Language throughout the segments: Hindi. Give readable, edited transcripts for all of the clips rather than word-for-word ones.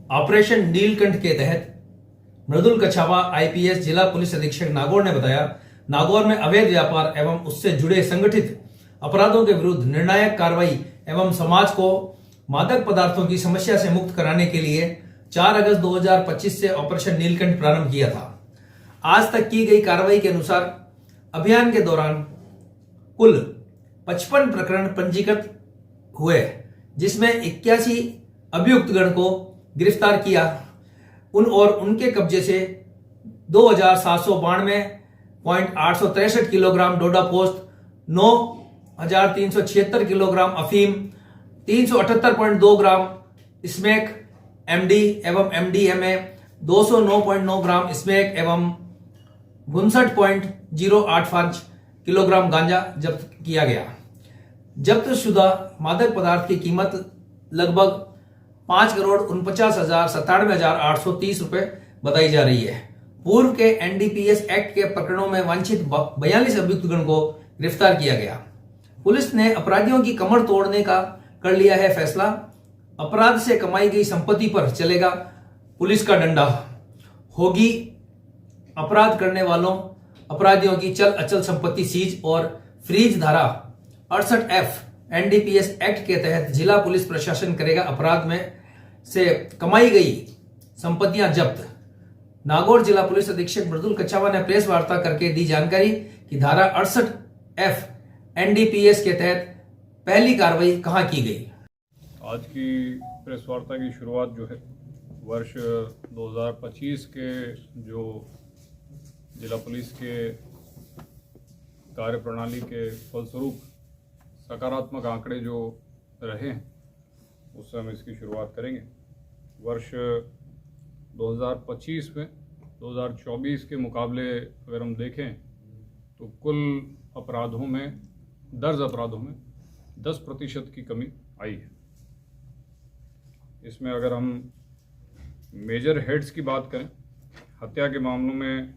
ऑपरेशन नीलकंठ के तहत मृदुल कछावा आईपीएस जिला पुलिस अधीक्षक नागौर ने बताया, नागौर में अवैध व्यापार एवं उससे जुड़े संगठित अपराधों के विरुद्ध निर्णायक कार्रवाई एवं समाज को मादक पदार्थों की समस्या से मुक्त कराने के लिए 4 अगस्त 2025 से ऑपरेशन नीलकंठ प्रारंभ किया था। आज तक की गई कार्रवाई के अनुसार अभियान के दौरान कुल 55 प्रकरण पंजीकृत हुए, जिसमेमें 81 अभियुक्तगण को गिरफ्तार किया और उनके कब्जे से 2792.863 किलोग्राम डोडा पोस्त, 9376 किलोग्राम अफीम, 378.2 ग्राम स्मैक एमडी एवं एमडीएमए, 209.9 ग्राम स्मैक एवं 59.085 किलोग्राम गांजा जब्त किया गया। जब्त शुदा मादक पदार्थ की कीमत लगभग 5,49,97,830 रुपए बताई जा रही है। पूर्व के एनडीपीएस एक्ट के प्रकरणों में वांछित 42 अभियुक्तगण को गिरफ्तार किया गया। पुलिस ने अपराधियों की कमर तोड़ने का कर लिया है फैसला। अपराध से कमाई गई संपत्ति पर चलेगा पुलिस का डंडा। होगी अपराध करने वालों अपराधियों की चल अचल संपत्ति सीज और फ्रीज। धारा 68F एनडीपीएस एक्ट के तहत जिला पुलिस प्रशासन करेगा अपराध में से कमाई गई संपत्तियां जब्त। नागौर जिला पुलिस अधीक्षक मृदुल कछावा ने प्रेस वार्ता करके दी जानकारी कि धारा 68F एनडीपीएस के तहत पहली कार्रवाई कहां की गई। आज की प्रेस वार्ता की शुरुआत जो है वर्ष 2025 के जो जिला पुलिस के कार्यप्रणाली के फलस्वरूप सकारात्मक आंकड़े जो रहे हैं उससे हम इसकी शुरुआत करेंगे। वर्ष 2025 में 2024 के मुकाबले अगर हम देखें तो कुल अपराधों में दर्ज अपराधों में 10% की कमी आई है। इसमें अगर हम मेजर हेड्स की बात करें, हत्या के मामलों में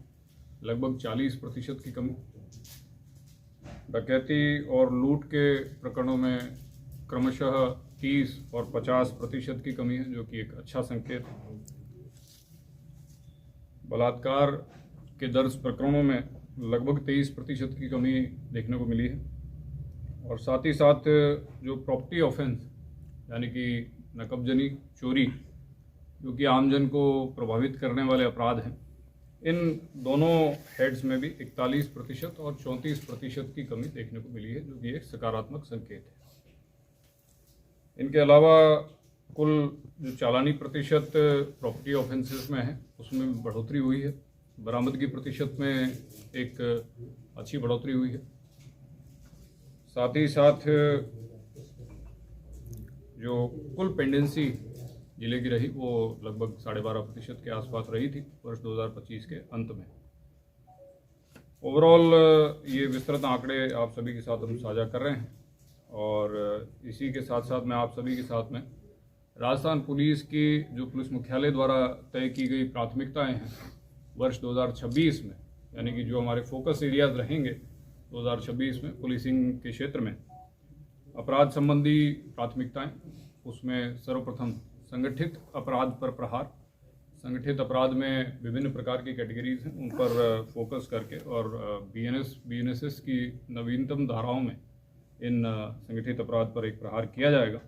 लगभग 40% की कमी, डकैती और लूट के प्रकरणों में क्रमशः 30 और 50% की कमी है, जो कि एक अच्छा संकेत है। बलात्कार के दर्ज प्रकरणों में लगभग 23% की कमी देखने को मिली है। और साथ ही साथ जो प्रॉपर्टी ऑफेंस यानी कि नकबजनी चोरी, जो कि आमजन को प्रभावित करने वाले अपराध हैं, इन दोनों हेड्स में भी 41% और 34% की कमी देखने को मिली है, जो कि एक सकारात्मक संकेत है। इनके अलावा कुल जो चालानी प्रतिशत प्रॉपर्टी ऑफेंसेस में है उसमें बढ़ोतरी हुई है। बरामदगी प्रतिशत में एक अच्छी बढ़ोतरी हुई है। साथ ही साथ जो कुल पेंडेंसी जिले की रही वो लगभग 12.5% के आसपास रही थी वर्ष 2025 के अंत में। ओवरऑल ये विस्तृत आंकड़े आप सभी के साथ हम साझा कर रहे हैं और इसी के साथ साथ मैं आप सभी के साथ में राजस्थान पुलिस की जो पुलिस मुख्यालय द्वारा तय की गई प्राथमिकताएं हैं वर्ष 2026 में, यानी कि जो हमारे फोकस एरियाज रहेंगे 2026 में पुलिसिंग के क्षेत्र में अपराध संबंधी प्राथमिकताएं, उसमें सर्वप्रथम संगठित अपराध पर प्रहार। संगठित अपराध में विभिन्न प्रकार की कैटेगरीज हैं, उन पर फोकस करके और बीएनएसएस की नवीनतम धाराओं में इन संगठित अपराध पर एक प्रहार किया जाएगा।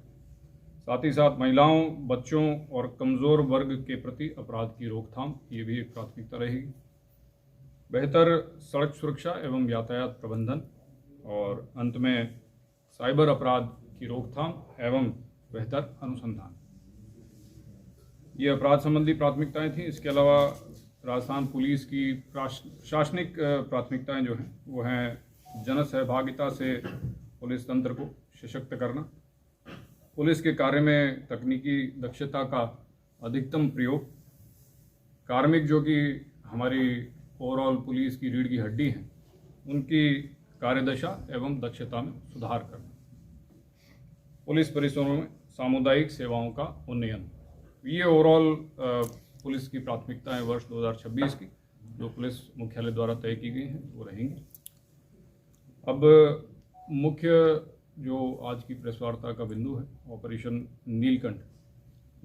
साथ ही साथ महिलाओं, बच्चों और कमज़ोर वर्ग के प्रति अपराध की रोकथाम, ये भी एक प्राथमिकता रहेगी। बेहतर सड़क सुरक्षा एवं यातायात प्रबंधन और अंत में साइबर अपराध की रोकथाम एवं बेहतर अनुसंधान, ये अपराध संबंधी प्राथमिकताएं थी। इसके अलावा राजस्थान पुलिस की प्रशासनिक प्राथमिकताएं जो हैं वो हैं जन सहभागिता से पुलिस तंत्र को सशक्त करना, पुलिस के कार्य में तकनीकी दक्षता का अधिकतम प्रयोग, कार्मिक जो कि हमारी ओवरऑल पुलिस की रीढ़ की हड्डी हैं उनकी कार्यदशा एवं दक्षता में सुधार करना, पुलिस परिसरों में सामुदायिक सेवाओं का उन्नयन। ये ओवरऑल पुलिस की प्राथमिकताएं वर्ष 2026 की जो पुलिस मुख्यालय द्वारा तय की गई हैं वो रहेंगी। अब मुख्य जो आज की प्रेस वार्ता का बिंदु है ऑपरेशन नीलकंठ,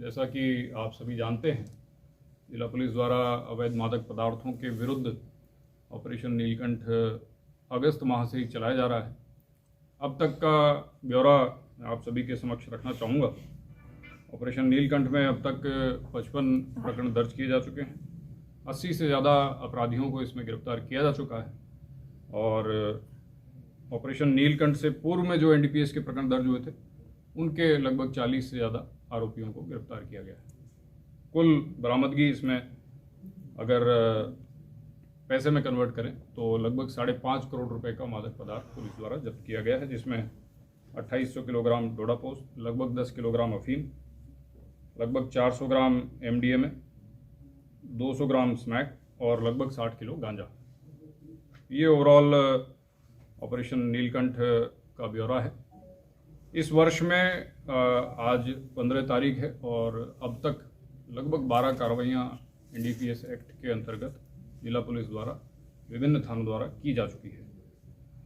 जैसा कि आप सभी जानते हैं, जिला पुलिस द्वारा अवैध मादक पदार्थों के विरुद्ध ऑपरेशन नीलकंठ अगस्त माह से ही चलाया जा रहा है। अब तक का ब्यौरा आप सभी के समक्ष रखना चाहूँगा। ऑपरेशन नीलकंठ में अब तक 55 प्रकरण दर्ज किए जा चुके हैं। 80 से ज़्यादा अपराधियों को इसमें गिरफ्तार किया जा चुका है और ऑपरेशन नीलकंठ से पूर्व में जो एनडीपीएस के प्रकरण दर्ज हुए थे उनके लगभग 40 से ज़्यादा आरोपियों को गिरफ्तार किया गया है। कुल बरामदगी इसमें अगर पैसे में कन्वर्ट करें तो लगभग 5.5 करोड़ रुपए का मादक पदार्थ पुलिस द्वारा जब्त किया गया है, जिसमें 2800 किलोग्राम डोडा पोस्ट, लगभग 10 किलोग्राम अफीम, लगभग 400 ग्राम एमडीएमए, 200 ग्राम स्मैक और लगभग 60 किलो गांजा। ये ओवरऑल ऑपरेशन नीलकंठ का ब्यौरा है। इस वर्ष में आज 15 तारीख है और अब तक लगभग 12 कार्रवाइयाँ एनडीपीएस एक्ट के अंतर्गत जिला पुलिस द्वारा विभिन्न थानों द्वारा की जा चुकी है।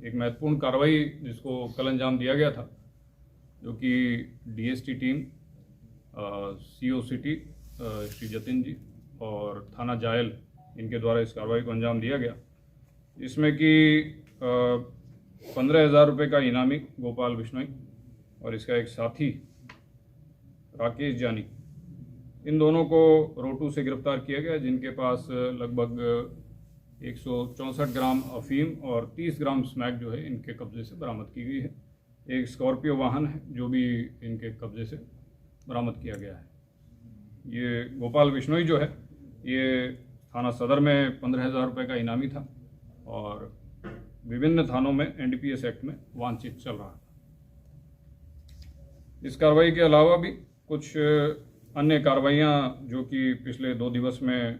एक महत्वपूर्ण कार्रवाई जिसको कल अंजाम दिया गया था, जो कि DST team, COCT Shri Jatin जी और थाना जायल, इनके द्वारा इस कार्रवाई को अंजाम दिया गया, इसमें कि 15,000 रुपये का इनामी गोपाल बिश्नोई और इसका एक साथी राकेश जानी, इन दोनों को रोटू से गिरफ्तार किया गया, जिनके पास लगभग 164 ग्राम अफीम और 30 ग्राम स्मैक जो है इनके कब्जे से बरामद की गई है। एक स्कॉर्पियो वाहन है जो भी इनके कब्जे से बरामद किया गया है। ये गोपाल बिश्नोई जो है ये थाना सदर में 15,000 रुपये का इनामी था और विभिन्न थानों में एनडीपीएस एक्ट में वांछित चल रहा था। इस कार्रवाई के अलावा भी कुछ अन्य कार्रवाइयाँ जो कि पिछले 2 दिवस में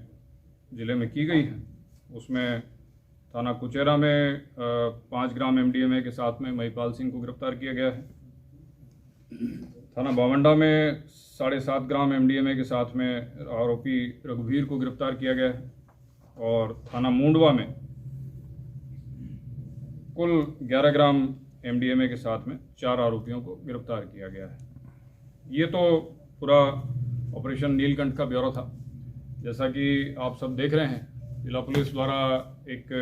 ज़िले में की गई हैं, उसमें थाना कुचेरा में 5 ग्राम एमडीएमए के साथ में महिपाल सिंह को गिरफ्तार किया गया है। थाना बावंडा में 7.5 ग्राम एमडीएमए के साथ में आरोपी रघुवीर को गिरफ्तार किया गया है और थाना मुंडवा में कुल 11 ग्राम एमडीएमए के साथ में 4 आरोपियों को गिरफ्तार किया गया है। ये तो पूरा ऑपरेशन नीलकंठ का ब्यौरा था। जैसा कि आप सब देख रहे हैं, जिला पुलिस द्वारा एक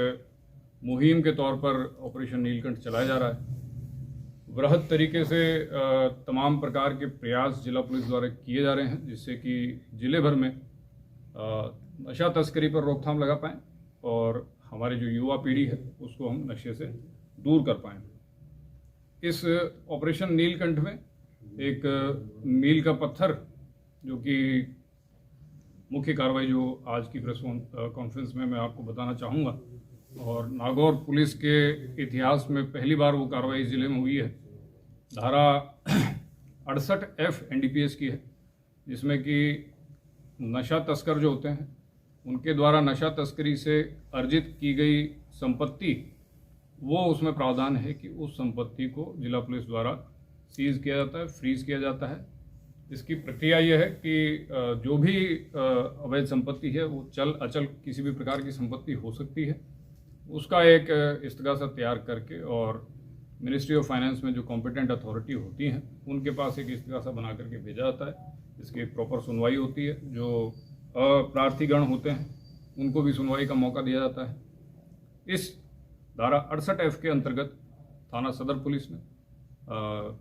मुहिम के तौर पर ऑपरेशन नीलकंठ चलाया जा रहा है। वृहद तरीके से तमाम प्रकार के प्रयास जिला पुलिस द्वारा किए जा रहे हैं, जिससे कि जिले भर में नशा तस्करी पर रोकथाम लगा पाएँ और हमारी जो युवा पीढ़ी है उसको हम नशे से दूर कर पाएँ। इस ऑपरेशन नीलकंठ में एक मील का पत्थर, जो कि मुख्य कार्रवाई जो आज की प्रेस कॉन्फ्रेंस में मैं आपको बताना चाहूँगा, और नागौर पुलिस के इतिहास में पहली बार वो कार्रवाई ज़िले में हुई है। धारा 68F एनडीपीएस की है, जिसमें कि नशा तस्कर जो होते हैं उनके द्वारा नशा तस्करी से अर्जित की गई संपत्ति, वो उसमें प्रावधान है कि उस संपत्ति को जिला पुलिस द्वारा सीज किया जाता है, फ्रीज किया जाता है। इसकी प्रक्रिया यह है कि जो भी अवैध संपत्ति है वो चल अचल किसी भी प्रकार की संपत्ति हो सकती है, उसका एक इस्तगासा तैयार करके और मिनिस्ट्री ऑफ फाइनेंस में जो कॉम्पिटेंट अथॉरिटी होती हैं उनके पास एक इस्तगासा बना करके भेजा जाता है। इसकी प्रॉपर सुनवाई होती है। जो अप्रार्थीगण होते हैं उनको भी सुनवाई का मौका दिया जाता है। इस धारा 68F के अंतर्गत थाना सदर पुलिस ने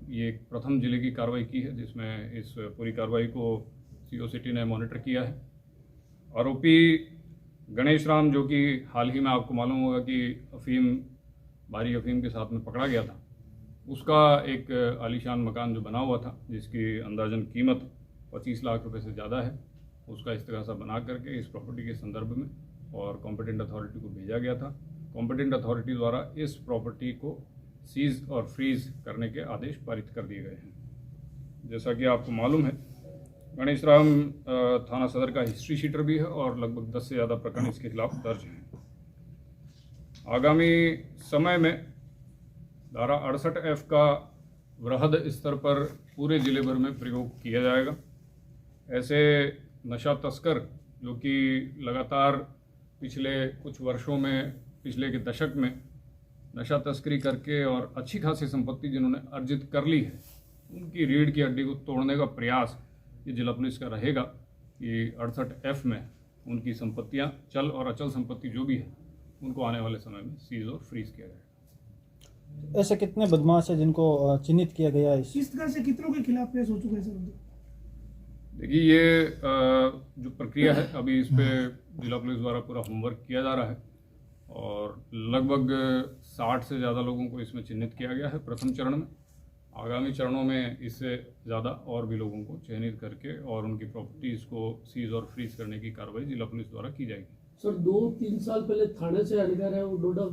ये एक प्रथम जिले की कार्रवाई की है, जिसमें इस पूरी कार्रवाई को सीओसीटी ने मॉनिटर किया है। आरोपी गणेश राम, जो कि हाल ही में आपको मालूम होगा कि भारी अफीम के साथ में पकड़ा गया था, उसका एक आलीशान मकान जो बना हुआ था, जिसकी अंदाजन कीमत 25 लाख रुपए से ज़्यादा है, उसका इस्तगासा बना करके इस प्रॉपर्टी के संदर्भ में और कॉम्पिटेंट अथॉरिटी को भेजा गया था। कॉम्पिटेंट अथॉरिटी द्वारा इस प्रॉपर्टी को सीज और फ्रीज करने के आदेश पारित कर दिए गए हैं। जैसा कि आपको मालूम है, गणेश राम थाना सदर का हिस्ट्री शीटर भी है और लगभग 10 से ज़्यादा प्रकरण इसके खिलाफ दर्ज हैं। आगामी समय में धारा 68F का वृहद स्तर पर पूरे जिले भर में प्रयोग किया जाएगा। ऐसे नशा तस्कर जो कि लगातार पिछले कुछ वर्षों में, पिछले के दशक में नशा तस्करी करके और अच्छी खासी संपत्ति जिन्होंने अर्जित कर ली है, उनकी रीढ़ की हड्डी को तोड़ने का प्रयास ये जिला पुलिस का रहेगा कि 68F में उनकी संपत्तियां, चल और अचल संपत्ति जो भी है, उनको आने वाले समय में सीज और फ्रीज किया जाएगा। ऐसे कितने बदमाश है जिनको चिन्हित किया गया है? इस तरह से कितनों के खिलाफ केस हो चुके हैं सर? देखिए, ये जो प्रक्रिया है, अभी इस पे जिला पुलिस द्वारा पूरा होमवर्क किया जा रहा है और लगभग 60 से ज़्यादा लोगों को इसमें चिन्हित किया गया है प्रथम चरण में। आगामी चरणों में इससे ज़्यादा और भी लोगों को चयनित करके और उनकी प्रॉपर्टीज़ को सीज और फ्रीज करने की कार्रवाई जिला पुलिस द्वारा की जाएगी। सर 2-3 साल पहले थाने से हटकर है वो डोडा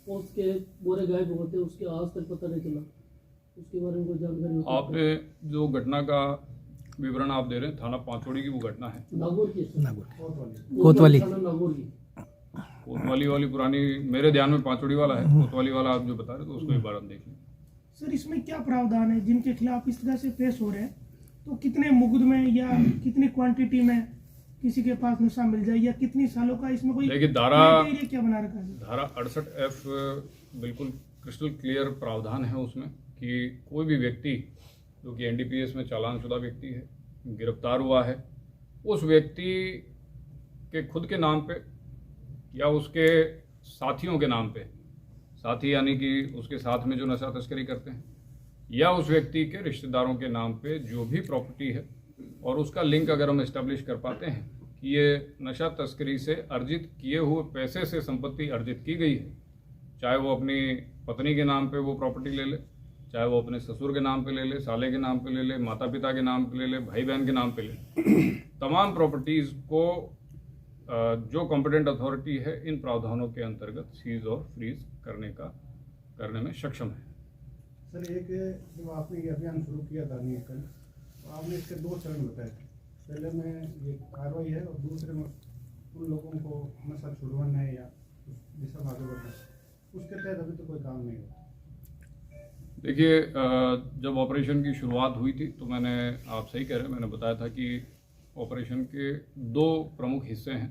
पोस्ट के बोरे गायब होते, उसके आज तक पता नहीं चला, उसके बारे में कोई जानकारी? आपने जो घटना का विवरण आप दे रहे हैं, थाना पांचोड़ी की वो घटना है, नागौर की, कोतवाली नागौर की, कोतवाली वाली पुरानी मेरे ध्यान में पांचोड़ी वाला है, कोतवाली वाला आप जो बता रहे तो उसको एक बार हम देख लें। सर इसमें क्या प्रावधान है जिनके खिलाफ इस तरह से पेश हो रहे हैं? तो कितने मुकदमे या कितनी क्वांटिटी में किसी के पास नशा मिल जाए या कितनी सालों का, इसमें कोई देखिए, क्राइटेरिया क्या बना रखा है? धारा 68F बिल्कुल क्रिस्टल क्लियर प्रावधान है उसमें कि कोई भी व्यक्ति जो कि NDPS में चालानशुदा व्यक्ति है, गिरफ्तार हुआ है, उस व्यक्ति के खुद के नाम पे या उसके साथियों के नाम पे, साथी यानी कि उसके साथ में जो नशा तस्करी करते हैं, या उस व्यक्ति के रिश्तेदारों के नाम पे जो भी प्रॉपर्टी है और उसका लिंक अगर हम इस्टेब्लिश कर पाते हैं कि ये नशा तस्करी से अर्जित किए हुए पैसे से संपत्ति अर्जित की गई है, चाहे वो अपनी पत्नी के नाम पे वो प्रॉपर्टी ले ले, चाहे वो अपने ससुर के नाम पे ले ले, साले के नाम पे ले ले, माता पिता के नाम पे ले ले, भाई बहन के नाम पे ले ले, तमाम प्रॉपर्टीज़ को जो कॉम्पिटेंट अथॉरिटी है इन प्रावधानों के अंतर्गत सीज और फ्रीज करने में सक्षम है। सर, एक जब आपने ये अभियान शुरू किया था कल, तो आपने इसके 2 चरण बताए। पहले में ये कार्रवाई है और दूसरे में उन लोगों को नशा छुड़वाना है या उस दिशा में आगे बढ़ना है, उसके तहत अभी तो कोई काम नहीं हुआ। देखिए, जब ऑपरेशन की शुरुआत हुई थी तो मैंने, आप सही कह रहे हैं, मैंने बताया था कि ऑपरेशन के 2 प्रमुख हिस्से हैं।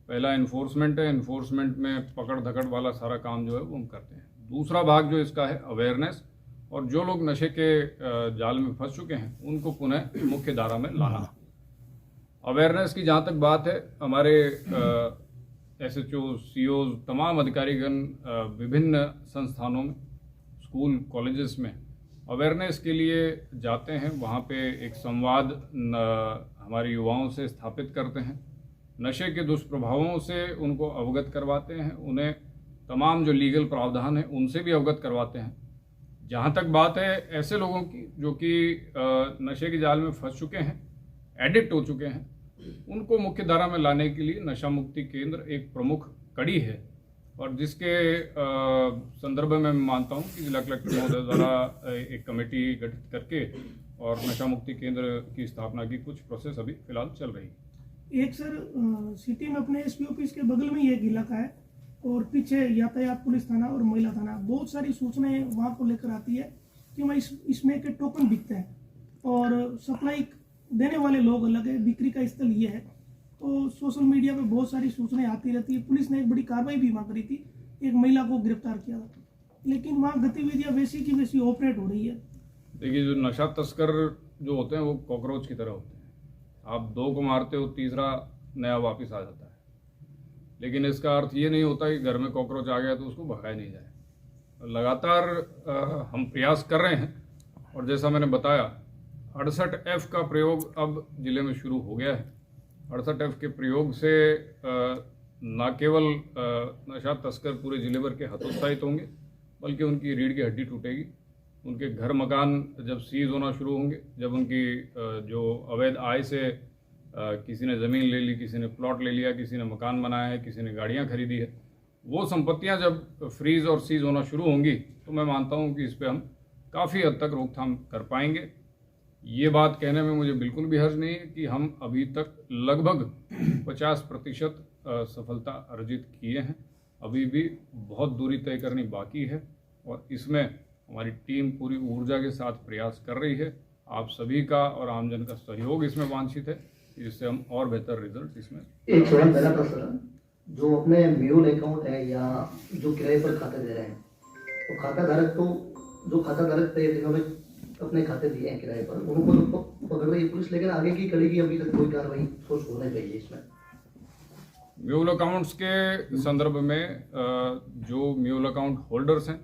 पहला इन्फोर्समेंट है, इन्फोर्समेंट में पकड़ धकड़ वाला सारा काम जो है वो हम करते हैं। दूसरा भाग जो इसका है अवेयरनेस, और जो लोग नशे के जाल में फंस चुके हैं उनको पुनः मुख्य धारा में लाना। अवेयरनेस की जहाँ तक बात है, हमारे SHO, COs, तमाम अधिकारीगण विभिन्न संस्थानों में, स्कूल कॉलेजेस में अवेयरनेस के लिए जाते हैं। वहाँ पे एक संवाद हमारे युवाओं से स्थापित करते हैं, नशे के दुष्प्रभावों से उनको अवगत करवाते हैं, उन्हें तमाम जो लीगल प्रावधान है उनसे भी अवगत करवाते हैं। जहाँ तक बात है ऐसे लोगों की जो कि नशे के जाल में फंस चुके हैं, एडिक्ट हो चुके हैं, उनको मुख्य धारा में लाने के लिए नशा मुक्ति केंद्र एक प्रमुख कड़ी है, और जिसके संदर्भ में मैं मानता हूँ कि जिला कलेक्टर महोदय द्वारा एक कमेटी गठित करके और नशा मुक्ति केंद्र की स्थापना की कुछ प्रोसेस अभी फिलहाल चल रही है। एक सर, सिटी में अपने SP ऑफिस के बगल में ही एक इलाका है और पीछे यातायात पुलिस थाना और महिला थाना, बहुत सारी सूचनाएं वहाँ को लेकर आती है कि वहाँ इसमें के टोकन बिकते हैं और सप्लाई देने वाले लोग अलग है, बिक्री का स्थल ये है। तो सोशल मीडिया पे बहुत सारी सूचनाएं आती रहती है। पुलिस ने एक बड़ी कार्रवाई भी वहाँ करी थी, एक महिला को गिरफ्तार किया था, लेकिन वहाँ गतिविधियाँ वैसी की वैसी ऑपरेट हो रही है। देखिए, जो नशा तस्कर जो होते हैं वो कॉकरोच की तरह होते हैं। आप 2 को मारते हो, तीसरा नया वापस आ जाता है, लेकिन इसका अर्थ ये नहीं होता कि घर में कॉकरोच आ गया तो उसको भगाया नहीं जाए। लगातार हम प्रयास कर रहे हैं, और जैसा मैंने बताया 68F का प्रयोग अब जिले में शुरू हो गया है। 68F के प्रयोग से न केवल नशा तस्कर पूरे जिले भर के हतोत्साहित होंगे, बल्कि उनकी रीढ़ की हड्डी टूटेगी। उनके घर मकान जब सीज होना शुरू होंगे, जब उनकी जो अवैध आय से किसी ने ज़मीन ले ली, किसी ने प्लॉट ले लिया, किसी ने मकान बनाया है, किसी ने गाड़ियां खरीदी है, वो संपत्तियां जब फ्रीज और सीज होना शुरू होंगी तो मैं मानता हूं कि इस पर हम काफ़ी हद तक रोकथाम कर पाएंगे। ये बात कहने में मुझे बिल्कुल भी हर्ज नहीं है कि हम अभी तक लगभग 50% सफलता अर्जित किए हैं। अभी भी बहुत दूरी तय करनी बाकी है, और इसमें हमारी टीम पूरी ऊर्जा के साथ प्रयास कर रही है। आप सभी का और आमजन का सहयोग इसमें वांछित है, जिससे हम और बेहतर रिजल्ट इसमें। एक सवाल पहला प्रश्न, जो अपने म्यूल अकाउंट है या जो किराए पर खाता दे रहे हैं, तो खाता धारक तो जो खाता धारक तय दिनों में अपने खाते दिए हैं किराए पर, उनको तो पकड़ रही है पुलिस, लेकिन आगे की करेगी अभी तक कोई कार्रवाई सोच होना चाहिए इसमें। म्यूल अकाउंट्स के संदर्भ में जो म्यूल अकाउंट होल्डर्स हैं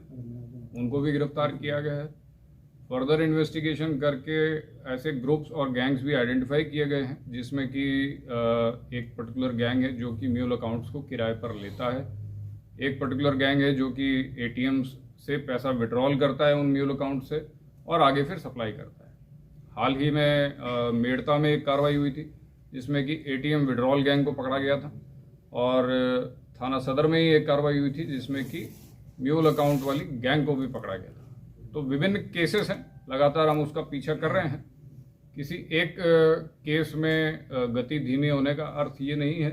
उनको भी गिरफ्तार किया गया है। फर्दर इन्वेस्टिगेशन करके ऐसे ग्रुप्स और गैंग्स भी आइडेंटिफाई किए गए हैं जिसमें कि एक पर्टिकुलर गैंग है जो कि म्यूल अकाउंट्स को किराए पर लेता है, एक पर्टिकुलर गैंग है जो कि एटीएम से पैसा विड्रॉल करता है उन म्यूल अकाउंट से और आगे फिर सप्लाई करता है। हाल ही में मेड़ता में एक कार्रवाई हुई थी जिसमें कि एटीएम विड्रॉल गैंग को पकड़ा गया था और थाना सदर में ही एक कार्रवाई हुई थी जिसमें कि म्यूल अकाउंट वाली गैंग को भी पकड़ा गया था। तो विभिन्न केसेस हैं, लगातार हम उसका पीछा कर रहे हैं। किसी एक केस में गति धीमी होने का अर्थ ये नहीं है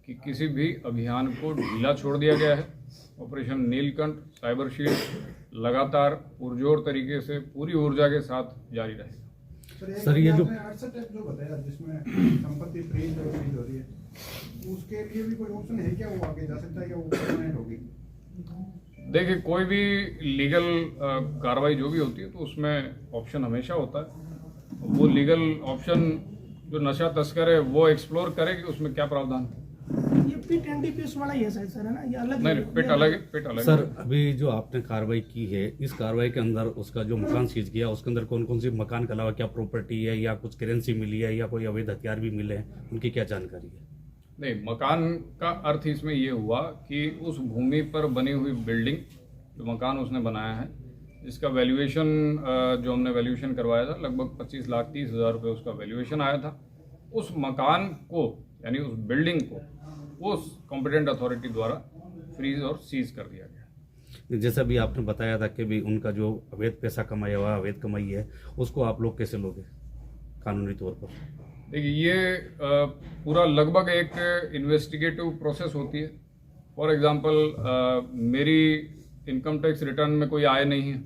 कि किसी भी अभियान को ढीला छोड़ दिया गया है। ऑपरेशन नीलकंठ, साइबर शील्ड लगातार पुरजोर तरीके से पूरी ऊर्जा के साथ जारी रहेगा। सर ये जो 68 जो बताया जिसमें संपत्ति फ्रीज और फ्रीज हो रही है, उसके लिए भी कोई ऑप्शन है क्या? वो आगे जा सकता है क्या? वो परमानेंट होगी? देखिए, कोई भी लीगल कार्रवाई जो भी होती है तो उसमें ऑप्शन हमेशा होता है। वो लीगल ऑप्शन जो नशा तस्कर है वो एक्सप्लोर करे कि उसमें क्या प्रावधान है। ये पिट एनडीपीएस वाला ही है शायद सर, है ना? ये अलग नहीं, पिट अलग है, पिट अलग है। सर, अभी जो आपने कार्रवाई की है, इस कार्रवाई के अंदर उसका जो मकान सीज किया उसके अंदर कौन कौन सी मकान के अलावा क्या प्रॉपर्टी है या कुछ करेंसी मिली है या कोई अवैध हथियार भी मिले हैं, उनकी क्या जानकारी है? नहीं, मकान का अर्थ इसमें ये हुआ कि उस भूमि पर बनी हुई बिल्डिंग, जो मकान उसने बनाया है, जिसका वैल्यूएशन जो हमने वैल्यूएशन करवाया था लगभग 25,30,000 रुपये उसका वैल्यूएशन आया था। उस मकान को यानी उस बिल्डिंग को उस कॉम्पिटेंट अथॉरिटी द्वारा फ्रीज और सीज कर दिया गया। जैसा भी आपने बताया था कि भी उनका जो अवैध पैसा कमाया हुआ अवैध कमाई है उसको आप लोग कैसे लोगे कानूनी तौर पर? देखिए, ये पूरा लगभग एक इन्वेस्टिगेटिव प्रोसेस होती है। फॉर एग्जांपल, मेरी इनकम टैक्स रिटर्न में कोई आय नहीं है,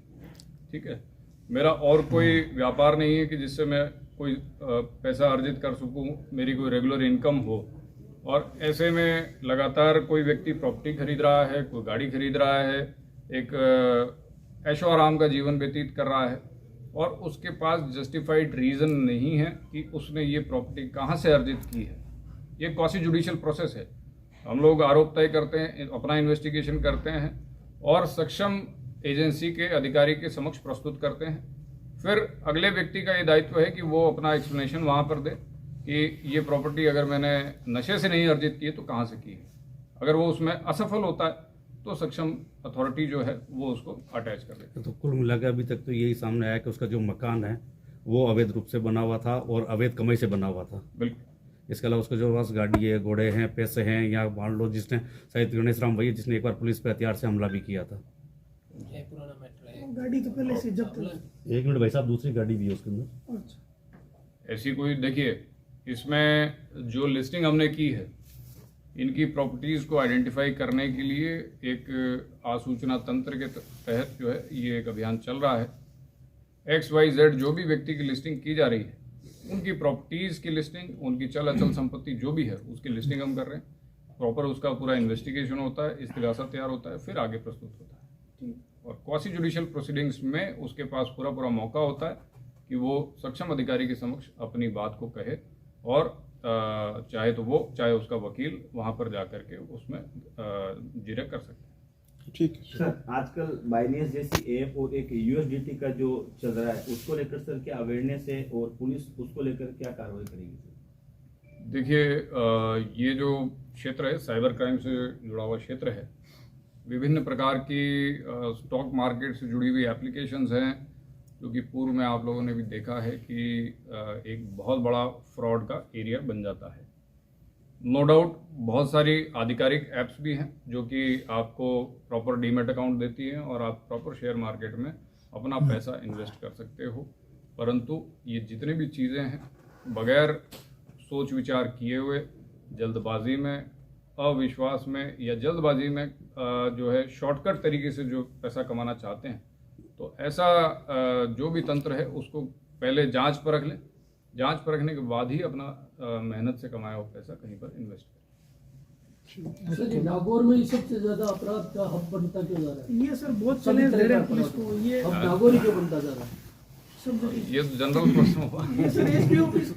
ठीक है, मेरा और कोई व्यापार नहीं है कि जिससे मैं कोई पैसा अर्जित कर सकूं, मेरी कोई रेगुलर इनकम हो, और ऐसे में लगातार कोई व्यक्ति प्रॉपर्टी खरीद रहा है, कोई गाड़ी खरीद रहा है, एक ऐशो आराम का जीवन व्यतीत कर रहा है और उसके पास जस्टिफाइड रीज़न नहीं है कि उसने ये प्रॉपर्टी कहाँ से अर्जित की है। ये क्वासी जुडिशियल प्रोसेस है। हम लोग आरोप तय करते हैं, अपना इन्वेस्टिगेशन करते हैं और सक्षम एजेंसी के अधिकारी के समक्ष प्रस्तुत करते हैं। फिर अगले व्यक्ति का ये दायित्व है कि वो अपना एक्सप्लेनेशन वहाँ पर दे कि ये प्रॉपर्टी अगर मैंने नशे से नहीं अर्जित की है तो कहाँ से की है। अगर वो उसमें असफल होता है तो सक्षम अथॉरिटी जो है वो उसको अटैच कर देती है। तो कुल मिलाकर अभी तक तो यही सामने आया कि उसका जो मकान है वो अवैध रूप से बना हुआ था और अवैध कमाई से बना हुआ था। बिल्कुल। इसके अलावा उसके जो पास गाड़ी है, घोड़े हैं, पैसे हैं, या मान लो जिसने शायद गणेश राम भैया जिसने एक बार पुलिस पे हथियार से हमला भी किया था। गाड़ी तो पहले से जब्त है। 1 मिनट भाई साहब, दूसरी गाड़ी भी है उसके अंदर। अच्छा, ऐसी कोई, देखिए, इसमें जो लिस्टिंग हमने की है इनकी प्रॉपर्टीज़ को आइडेंटिफाई करने के लिए एक आसूचना तंत्र के तहत जो है ये एक अभियान चल रहा है। XYZ जो भी व्यक्ति की लिस्टिंग की जा रही है उनकी प्रॉपर्टीज़ की लिस्टिंग, उनकी चल अचल संपत्ति जो भी है उसकी लिस्टिंग हम कर रहे हैं। प्रॉपर उसका पूरा इन्वेस्टिगेशन होता है, इस्तिगासा तैयार होता है, फिर आगे प्रस्तुत होता है और क्वासी जुडिशियल प्रोसीडिंग्स में उसके पास पूरा मौका होता है कि वो सक्षम अधिकारी के समक्ष अपनी बात को कहे और चाहे तो वो, चाहे उसका वकील वहां पर जाकर के उसमें जिरह कर सकते हैं। ठीक है सर, आजकल बाइनेंस जैसी ऐप और एक USDT का जो चल रहा है उसको लेकर सर क्या अवेयरनेस है और पुलिस उसको लेकर क्या कार्रवाई करेगी सर? देखिए, ये जो क्षेत्र है साइबर क्राइम से जुड़ा हुआ क्षेत्र है। विभिन्न प्रकार की स्टॉक मार्केट से जुड़ी हुई एप्लीकेशंस हैं जो कि पूर्व में आप लोगों ने भी देखा है कि एक बहुत बड़ा फ्रॉड का एरिया बन जाता है। नो डाउट बहुत सारी आधिकारिक ऐप्स भी हैं जो कि आपको प्रॉपर डीमैट अकाउंट देती हैं और आप प्रॉपर शेयर मार्केट में अपना पैसा इन्वेस्ट कर सकते हो, परंतु ये जितनी भी चीज़ें हैं बगैर सोच विचार किए हुए, जल्दबाजी में, अविश्वास में या जल्दबाजी में जो है शॉर्टकट तरीके से जो पैसा कमाना चाहते हैं, तो ऐसा जो भी तंत्र है उसको पहले जांच परख लें। जांच परखने के बाद ही अपना मेहनत से कमाया हुआ पैसा कहीं पर इन्वेस्ट करें। सर, ये नागौर में ही सबसे ज्यादा अपराध का हब बनता क्यों जा रहा है? ये सर बहुत चैलेंज दे रहे हैं पुलिस को। ये अब नागौर ही क्यों बनता जा रहा है? सब जगह ये तो जनरल प्रश्न हुआ। ये सर एसपी ऑफिस